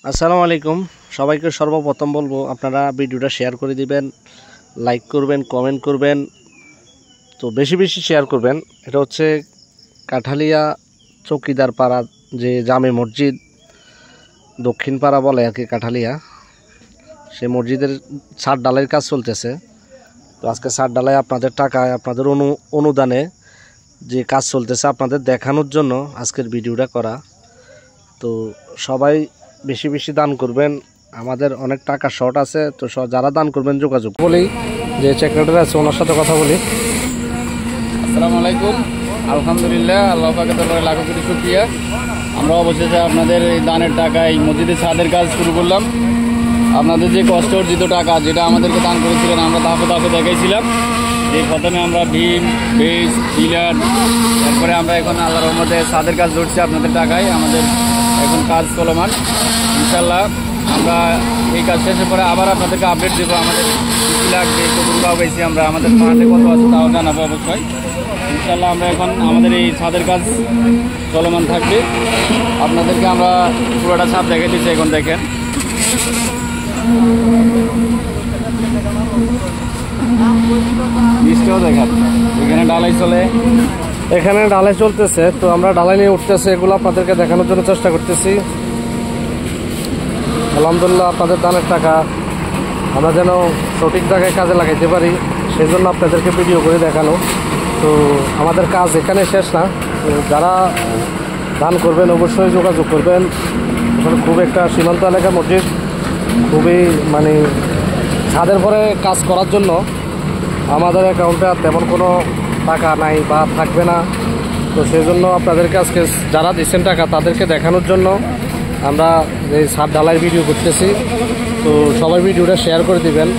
আসসালামু আলাইকুম সবাইকে সর্বপ্রথম বলবো আপনারা ভিডিওটা শেয়ার করে দিবেন, লাইক করবেন, কমেন্ট করবেন, তো বেশি বেশি শেয়ার করবেন। এটা হচ্ছে কাঠালিয়া চৌকিদার পাড়া, যে জামে মসজিদ দক্ষিণ পাড়া বলে আর কি কাঠালিয়া, সেই মসজিদের ছাদ ঢালাইয়ের কাজ চলতেছে। তো আজকে ছাদ ঢালাই আপনাদের টাকায়, আপনাদের অনুদানে যে কাজ চলতেছে আপনাদের দেখানোর জন্য আজকের ভিডিওটা করা। তো সবাই বেশি বেশি দান করবেন, আমাদের অনেক টাকা শর্ট আছে। তো যারা দান করবেন যোগাযোগ বলি, যে সেক্রেটারি আছে ওনার সাথে কথা বলি। আসসালামু আলাইকুম, আলহামদুলিল্লাহ, আল্লাহ পাকের দরবারে লাখো কোটি শুকরিয়া। আমরা অবশেষে আপনাদের এই দানের টাকা এই মসজিদের ছাদের কাজ শুরু করলাম। আপনাদের যে কষ্ট অর্জিত টাকা যেটা আমাদেরকে দান করেছিলেন, আমরা ধাপে ধাপে দেখাইছিলাম যে প্রথমে আমরা ভীম, বেস, পিলার, তারপরে আমরা এখন আল্লাহর রহমতে ছাদের কাজ ধরছি আপনাদের টাকায়। আমাদের এখন কাজ চলমান, ইনশাল্লাহ আমরা এই কাজ শেষের পরে আবার আপনাদেরকে আপডেট দেবো। আমাদের কী লাগবে, কতটুকু পাইছি আমরা, আমাদের মাঠে কত আছে তাও জানাবো অবশ্যই। ইনশাল্লাহ আমরা এখন আমাদের এই ছাদের কাজ চলমান থাকবে। আপনাদেরকে আমরা পুরোটা ছাদ দেখে দিচ্ছি, এখন দেখেন। বৃষ্টিও দেখেন, এখানে ডালাই চলে, এখানে ঢালাই চলতেছে। তো আমরা ঢালাই নিয়ে উঠতেছি, এগুলো আপনাদেরকে দেখানোর জন্য চেষ্টা করতেছি। আলহামদুলিল্লাহ, আপনাদের দানের টাকা আমরা যেন সঠিক জায়গায় কাজে লাগাইতে পারি, সেই জন্য আপনাদেরকে ভিডিও করে দেখানো। তো আমাদের কাজ এখানে শেষ না, যারা দান করবেন অবশ্যই যোগাযোগ করবেন। এখানে খুব একটা সীমান্ত এলাকার মসজিদ, খুবই ছাদের পরে কাজ করার জন্য আমাদের অ্যাকাউন্টে তেমন কোনো টাকা নাই বা থাকবে না। তো সেই জন্য আপনাদেরকে আজকে যারা দিচ্ছেন টাকা তাদেরকে দেখানোর জন্য আমরা এই ছাদ ঢালাই ভিডিও করতেছি। তো সবাই ভিডিওটা শেয়ার করে দিবেন।